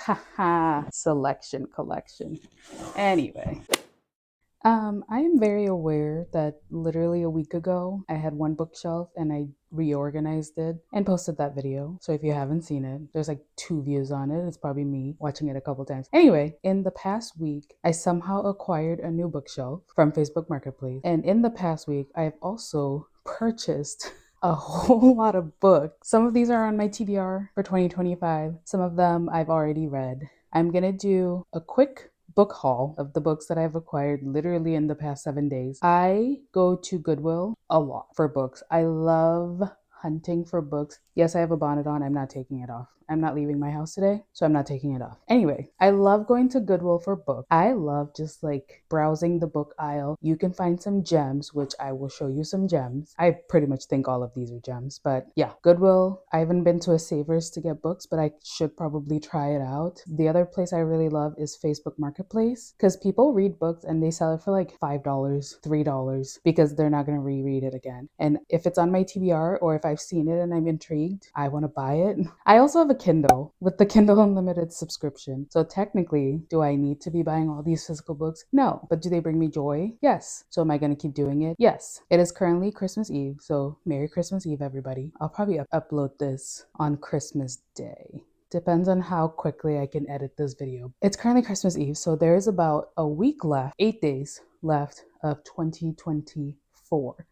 Haha, selection collection. Anyway. I am very aware that literally a week ago I had one bookshelf and I reorganized it and posted that video. So if you haven't seen it, there's like 2 views on it. It's probably me watching it a couple times. Anyway, in the past week, I somehow acquired a new bookshelf from Facebook Marketplace. And in the past week, I've also purchased a whole lot of books. Some of these are on my TBR for 2025. Some of them I've already read. I'm gonna do a quick book haul of the books that I've acquired literally in the past 7 days. I go to Goodwill a lot for books. I love hunting for books. Yes, I have a bonnet on. I'm not taking it off. I'm not leaving my house today, so I'm not taking it off. Anyway, I love going to Goodwill for books. I love just like browsing the book aisle. You can find some gems, which I will show you some gems. I pretty much think all of these are gems, but yeah, Goodwill. I haven't been to a Savers to get books, but I should probably try it out. The other place I really love is Facebook Marketplace because people read books and they sell it for like $5, $3 because they're not going to reread it again. And if it's on my TBR or if I've seen it and I'm intrigued, I want to buy it. I also have a Kindle with the Kindle Unlimited subscription. So technically, do I need to be buying all these physical books? No. But do they bring me joy? Yes. So am I going to keep doing it? Yes. It is currently Christmas Eve. So Merry Christmas Eve, everybody. I'll probably upload this on Christmas Day. Depends on how quickly I can edit this video. It's currently Christmas Eve, so there is about a week left, 8 days left of 2024.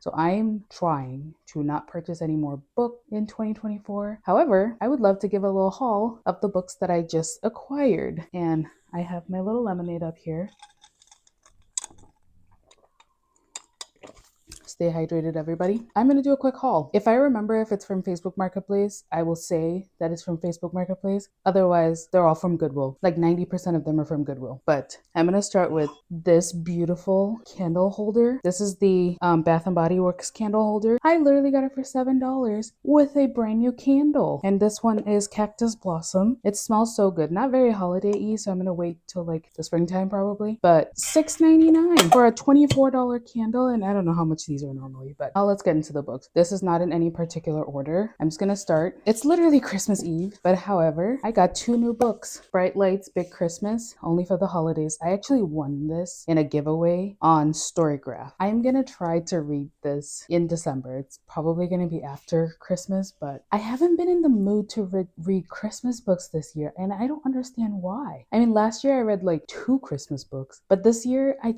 So I'm trying to not purchase any more book in 2024. However, I would love to give a little haul of the books that I just acquired. And I have my little lemonade up here. Stay hydrated, everybody. I'm going to do a quick haul. If I remember if it's from Facebook Marketplace, I will say that it's from Facebook Marketplace. Otherwise, they're all from Goodwill. Like 90% of them are from Goodwill. But I'm going to start with this beautiful candle holder. This is the Bath & Body Works candle holder. I literally got it for $7 with a brand new candle. And this one is Cactus Blossom. It smells so good. Not very holiday-y, so I'm going to wait till like the springtime probably. But $6.99 for a $24 candle. And I don't know how much these are normally, but now let's get into the books. This is not in any particular order. I'm just gonna start. It's literally Christmas Eve, but however, I got 2 new books. Bright Lights, Big Christmas, only for the holidays. I actually won this in a giveaway on Storygraph. I'm gonna try to read this in December. It's probably gonna be after Christmas, but I haven't been in the mood to read Christmas books this year, and I don't understand why. I mean, last year I read like 2 Christmas books, but this year I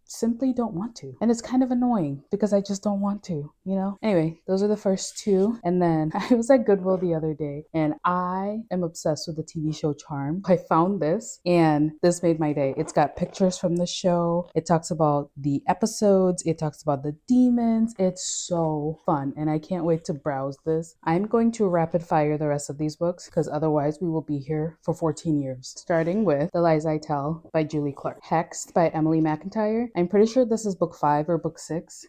simply don't want to. And it's kind of annoying because I just don't want to, you know? Anyway, those are the first 2. And then I was at Goodwill the other day and I am obsessed with the TV show Charm. I found this and this made my day. It's got pictures from the show. It talks about the episodes. It talks about the demons. It's so fun and I can't wait to browse this. I'm going to rapid fire the rest of these books because otherwise we will be here for 14 years. Starting with The Lies I Tell by Julie Clark. Hexed by Emily McIntyre. I'm pretty sure this is book 5 or book 6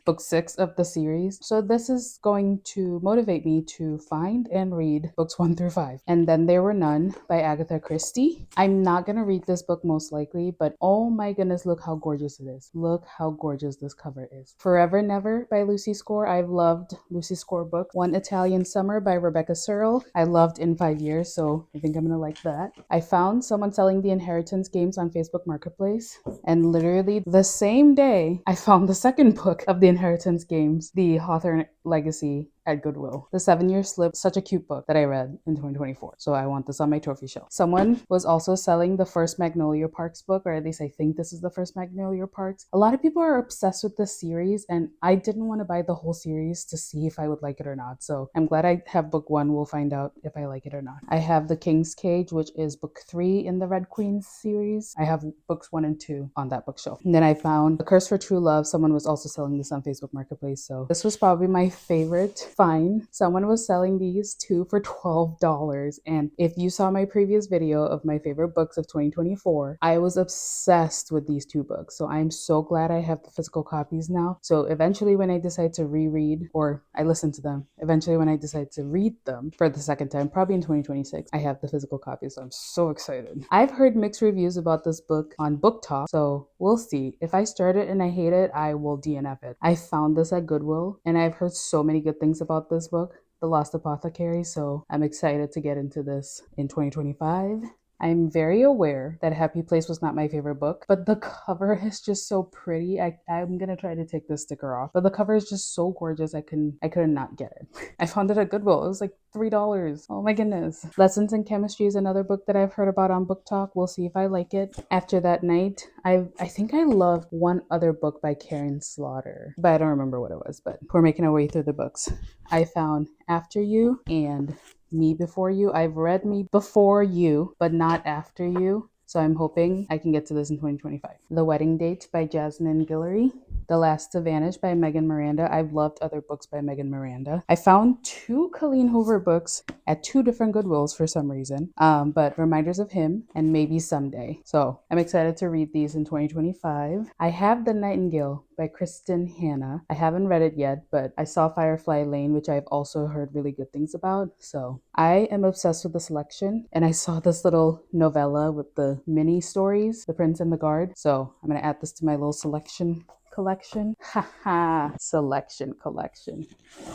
of the series. So this is going to motivate me to find and read books 1 through 5. And Then There Were None by Agatha Christie. I'm not going to read this book most likely, but oh my goodness, look how gorgeous it is. Look how gorgeous this cover is. Forever Never by Lucy Score. I've loved Lucy Score books. One Italian Summer by Rebecca Searle. I loved In 5 Years, so I think I'm going to like that. I found someone selling the Inheritance games on Facebook Marketplace, and literally the same day I found the second book of the Inheritance games, The Hawthorne Legacy, at Goodwill. The 7-Year Slip, such a cute book that I read in 2024. So I want this on my trophy shelf. Someone was also selling the first Magnolia Parks book, or at least I think this is the first Magnolia Parks. A lot of people are obsessed with this series and I didn't want to buy the whole series to see if I would like it or not. So I'm glad I have book 1. We'll find out if I like it or not. I have The King's Cage, which is book 3 in the Red Queen series. I have books 1 and 2 on that bookshelf. And then I found The Curse for True Love. Someone was also selling this on Facebook Marketplace. So this was probably my favorite find. Someone was selling these 2 for $12. And if you saw my previous video of my favorite books of 2024, I was obsessed with these 2 books. So I'm so glad I have the physical copies now. So eventually when I decide to reread, or I listen to them, eventually when I decide to read them for the second time, probably in 2026, I have the physical copies. So I'm so excited. I've heard mixed reviews about this book on Book Talk. So we'll see. If I start it and I hate it, I will DNF it. I found this at Goodwill and I've heard so many good things about this book, The Lost Apothecary, so I'm excited to get into this in 2025. I'm very aware that Happy Place was not my favorite book, but the cover is just so pretty. I'm gonna try to take this sticker off, but the cover is just so gorgeous. I couldn't not get it. I found it at Goodwill. It was like $3. Oh my goodness. Lessons in Chemistry is another book that I've heard about on Book Talk. We'll see if I like it. After That Night, I think I loved one other book by Karen Slaughter, but I don't remember what it was. But we're making our way through the books. I found After You and Me Before You. I've read Me Before You, but not After You. So I'm hoping I can get to this in 2025. The Wedding Date by Jasmine Guillory. The Last to Vanish by Megan Miranda. I've loved other books by Megan Miranda. I found 2 Colleen Hoover books at 2 different Goodwills for some reason, but Reminders of Him and Maybe Someday. So I'm excited to read these in 2025. I have The Nightingale by Kristen Hanna. I haven't read it yet, but I saw Firefly Lane, which I've also heard really good things about. So I am obsessed with the selection, and I saw this little novella with the mini stories, The Prince and the Guard. So I'm going to add this to my little selection collection. Haha, selection collection.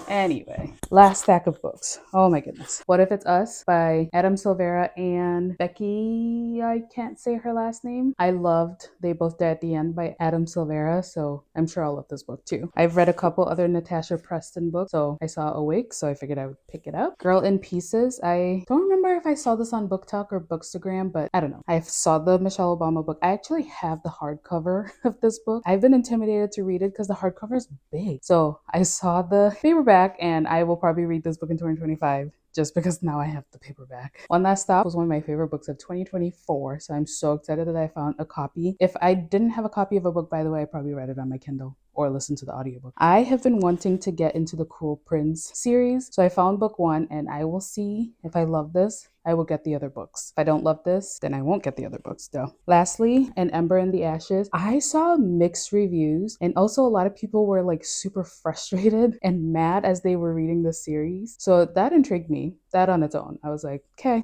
Anyway, last stack of books. Oh my goodness. What If It's Us by Adam Silvera and Becky, I can't say her last name. I loved They Both Die at the End by Adam Silvera, so I'm sure I'll love this book too. I've read a couple other Natasha Preston books, so I saw Awake, so I figured I would pick it up. Girl in Pieces. I don't remember if I saw this on Book Talk or Bookstagram, but I don't know. I saw the Michelle Obama book. I actually have the hardcover of this book. I've been intimidated to read it because the hardcover is big. So I saw the paperback, and I will probably read this book in 2025 just because now I have the paperback. One Last Stop was one of my favorite books of 2024, so I'm so excited that I found a copy. If I didn't have a copy of a book, by the way, I probably read it on my Kindle or listened to the audiobook. I have been wanting to get into the Cruel Prince series, so I found book 1, and I will see if I love this. I will get the other books. If I don't love this, then I won't get the other books though. Lastly, An Ember in the Ashes. I saw mixed reviews, and also a lot of people were like super frustrated and mad as they were reading the series. So that intrigued me. That on its own. I was like, okay,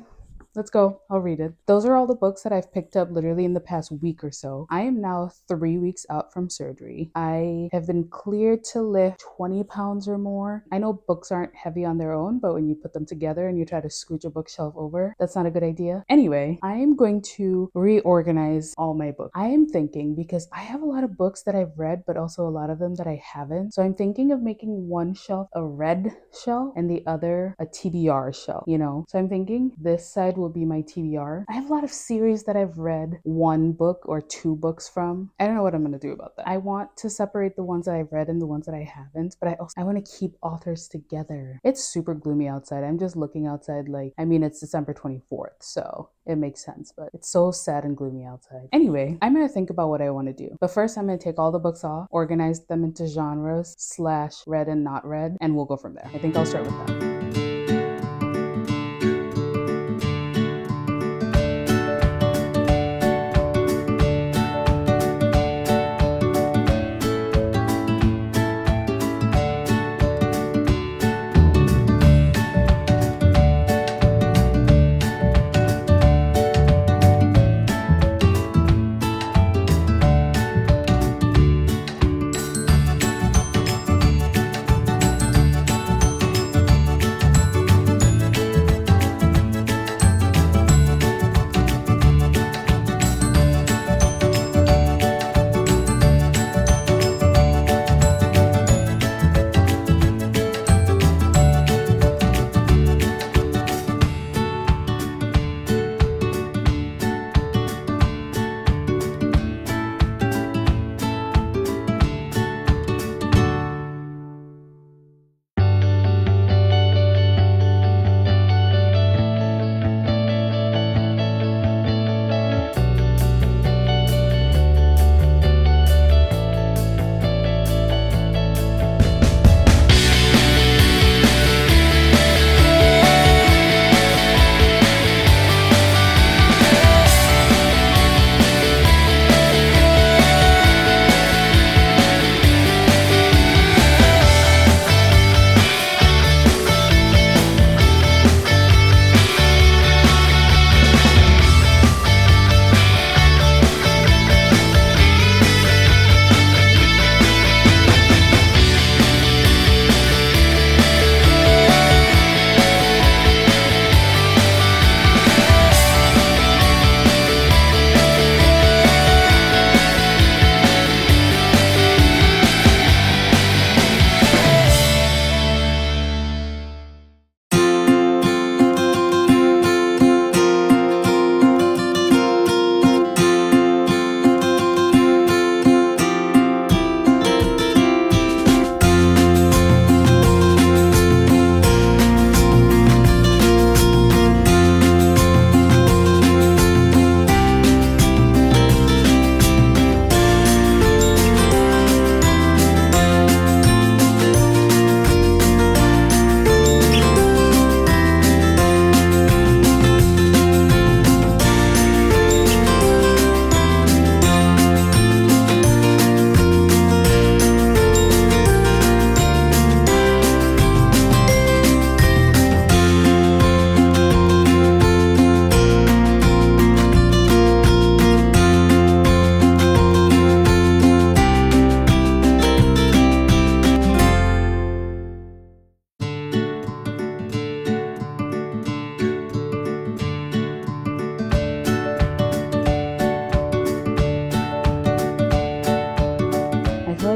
let's go. I'll read it. Those are all the books that I've picked up literally in the past week or so. I am now 3 weeks out from surgery. I have been cleared to lift 20 pounds or more. I know books aren't heavy on their own, but when you put them together and you try to scooch a bookshelf over, that's not a good idea. Anyway, I am going to reorganize all my books. I am thinking, because I have a lot of books that I've read, but also a lot of them that I haven't. So I'm thinking of making one shelf a read shelf and the other a TBR shelf, you know? So I'm thinking this side will be my TBR. I have a lot of series that I've read 1 book or 2 books from. I don't know what I'm going to do about that. I want to separate the ones that I've read and the ones that I haven't, but I want to keep authors together. It's super gloomy outside. I'm just looking outside like, I mean, it's December 24th, so it makes sense, but it's so sad and gloomy outside. Anyway, I'm going to think about what I want to do. But first, I'm going to take all the books off, organize them into genres / read and not read, and we'll go from there. I think I'll start with that.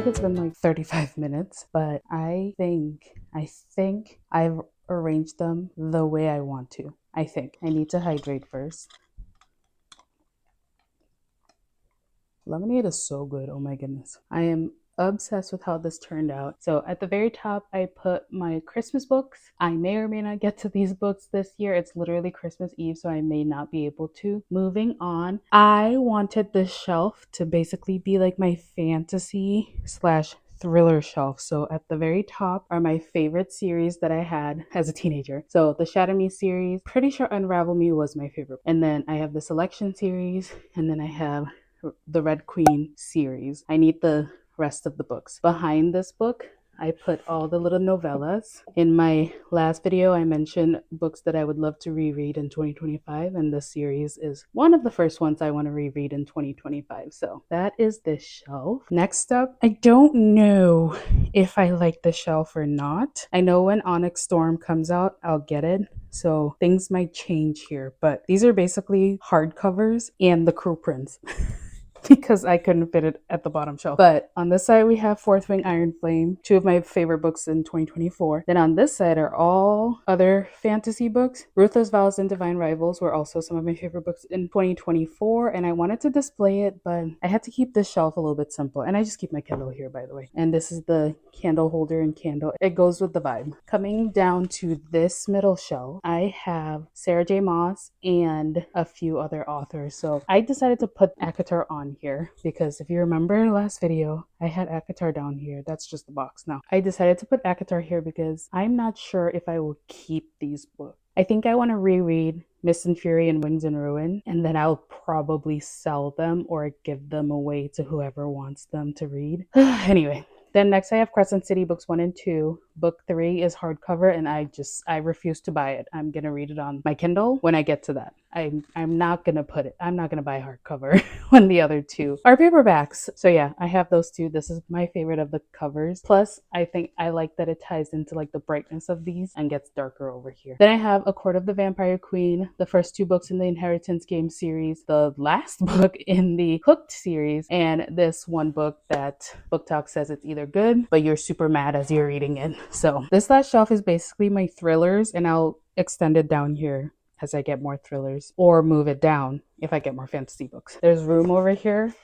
like it's been like 35 minutes, but I think I've arranged them the way I want to. I think I need to hydrate first. Lemonade is so good. Oh my goodness. I am obsessed with how this turned out. So at the very top, I put my Christmas books. I may or may not get to these books this year. It's literally Christmas Eve, so I may not be able to. Moving on, I wanted this shelf to basically be like my fantasy slash thriller shelf. So at the very top are my favorite series that I had as a teenager. So the Shatter Me series, pretty sure Unravel Me was my favorite. And then I have the Selection series, and then I have the Red Queen series. I need the rest of the books. Behind this book, I put all the little novellas. In my last video, I mentioned books that I would love to reread in 2025, and this series is one of the first ones I want to reread in 2025. So that is this shelf. Next up, I don't know if I like the shelf or not. I know when Onyx Storm comes out, I'll get it. So things might change here, but these are basically hardcovers and the Crew Prints. Because I couldn't fit it at the bottom shelf. But on this side, we have Fourth Wing Iron Flame, two of my favorite books in 2024. Then on this side are all other fantasy books. Ruthless Vows and Divine Rivals were also some of my favorite books in 2024. And I wanted to display it, but I had to keep this shelf a little bit simple. And I just keep my Kindle here, by the way. And this is the candle holder and candle. It goes with the vibe. Coming down to this middle shelf, I have Sarah J. Maas and a few other authors. So I decided to put ACOTAR on here because if you remember last video, I had ACOTAR down here. That's just the box now. I decided to put ACOTAR here because I'm not sure if I will keep these books. I think I want to reread Mist and Fury and Wings and Ruin, and then I'll probably sell them or give them away to whoever wants them to read. Anyway. Then next I have Crescent City books 1 and 2. Book 3 is hardcover and I refuse to buy it. I'm gonna read it on my Kindle when I get to that. I'm not gonna buy hardcover when the other two are paperbacks. So yeah, I have those two. This is my favorite of the covers. Plus, I think I like that it ties into like the brightness of these and gets darker over here. Then I have A Court of the Vampire Queen, the first 2 books in the Inheritance Game series, the last book in the Hooked series, and this one book that Book Talk says it's either good, but you're super mad as you're reading it. So this last shelf is basically my thrillers, and I'll extend it down here as I get more thrillers, or move it down if I get more fantasy books. There's room over here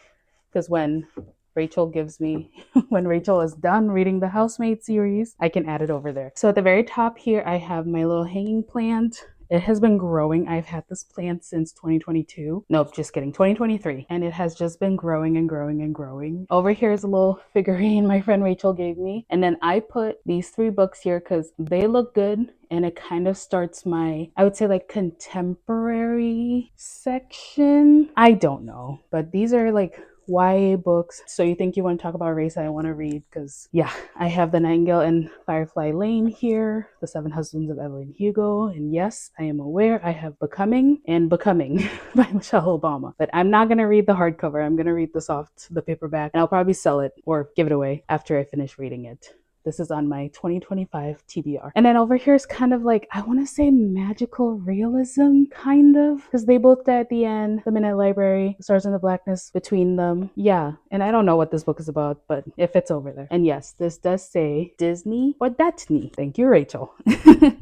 because when Rachel is done reading the Housemaid series, I can add it over there. So at the very top here, I have my little hanging plant. It has been growing. I've had this plant since 2022. Nope, just kidding, 2023. And it has just been growing and growing and growing. Over here is a little figurine my friend Rachel gave me. And then I put these 3 books here because they look good. And it kind of starts my, I would say like contemporary section. I don't know, but these are like YA books. So you think you want to talk about race, I want to read because yeah, I have The Nightingale and Firefly Lane here, The 7 Husbands of Evelyn Hugo, and yes, I am aware I have Becoming by Michelle Obama, but I'm not going to read the hardcover. I'm going to read the paperback, and I'll probably sell it or give it away after I finish reading it. This is on my 2025 TBR. And then over here is kind of like, I want to say magical realism, kind of, because they both die at the end. The Midnight Library, the Stars in the Blackness between them. Yeah, and I don't know what this book is about, but it fits over there. And yes, this does say Disney or Datney. Thank you, Rachel.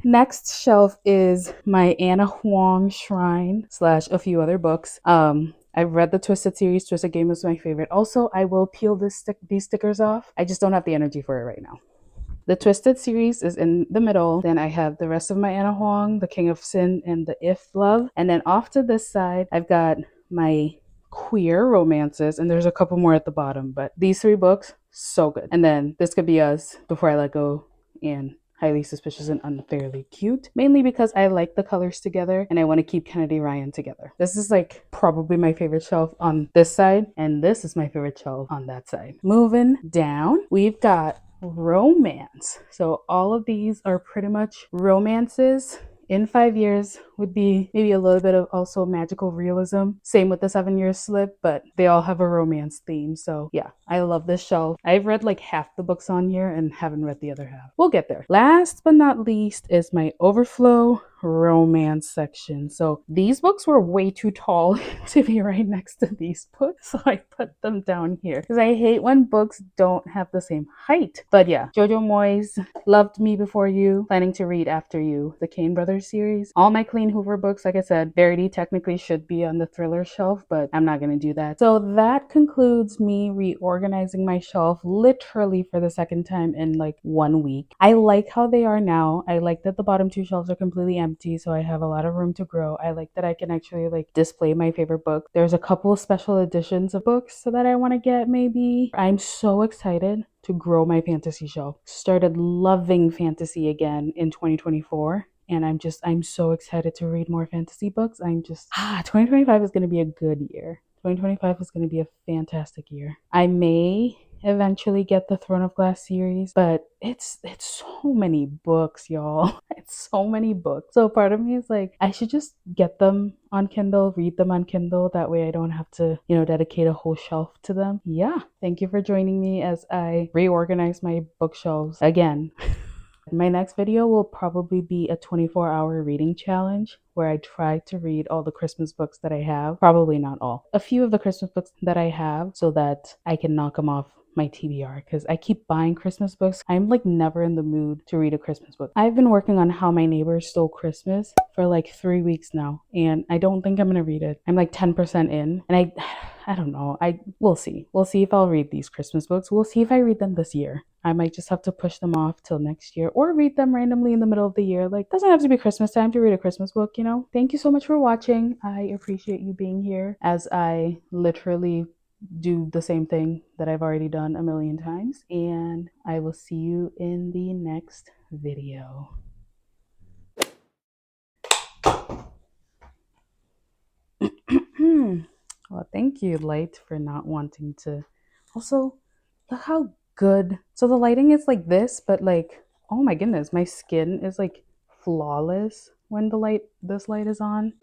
Next shelf is my Anna Huang Shrine / a few other books. I've read the Twisted series. Twisted Game was my favorite. Also, I will peel these stickers off. I just don't have the energy for it right now. The Twisted series is in the middle. Then I have the rest of my Anna Huang, The King of Sin, and The If Love. And then off to this side, I've got my queer romances, and there's a couple more at the bottom. But these 3 books, so good. And then This Could Be Us, Before I Let Go, and Highly Suspicious and Unfairly Cute, mainly because I like the colors together and I want to keep Kennedy Ryan together. This is like probably my favorite shelf on this side, and this is my favorite shelf on that side. Moving down, we've got romance. So all of these are pretty much romances in 5 years would be maybe a little bit of also magical realism. Same with the 7 Year Slip, but they all have a romance theme. So yeah, I love this shelf. I've read like half the books on here and haven't read the other half. We'll get there. Last but not least is my overflow romance section. So these books were way too tall to be right next to these books, so I put them down here because I hate when books don't have the same height. But yeah, Jojo Moyes, Loved Me Before You, Planning to Read After You, the Kane Brothers series. All my Clean Hoover books, like I said, Verity technically should be on the thriller shelf, but I'm not going to do that. So that concludes me reorganizing my shelf literally for the second time in like 1 week. I like how they are now. I like that the bottom two shelves are completely empty, so I have a lot of room to grow. I like that I can actually like display my favorite book. There's a couple of special editions of books that I want to get maybe. I'm so excited to grow my fantasy shelf. Started loving fantasy again in 2024. And I'm so excited to read more fantasy books. 2025 is going to be a good year. 2025 is going to be a fantastic year. I may eventually get the Throne of Glass series, but it's so many books, y'all. It's so many books. So part of me is like, I should just get them on Kindle, read them on Kindle. That way I don't have to, dedicate a whole shelf to them. Yeah. Thank you for joining me as I reorganize my bookshelves again. My next video will probably be a 24-hour reading challenge where I try to read all the Christmas books that I have. Probably not all. A few of the Christmas books that I have so that I can knock them off my TBR because I keep buying Christmas books. I'm like never in the mood to read a Christmas book. I've been working on How My Neighbor Stole Christmas for like 3 weeks now, and I don't think I'm gonna read it. I'm like 10% in, and I don't know. We'll see. We'll see if I'll read these Christmas books. We'll see if I read them this year. I might just have to push them off till next year or read them randomly in the middle of the year. Like, doesn't have to be Christmas time to read a Christmas book, you know? Thank you so much for watching. I appreciate you being here as I literally do the same thing that I've already done a million times. And I will see you in the next video. Well, thank you, Light, for not wanting to. Also, look how good. So the lighting is like this, but like, oh my goodness, my skin is like flawless when this light is on.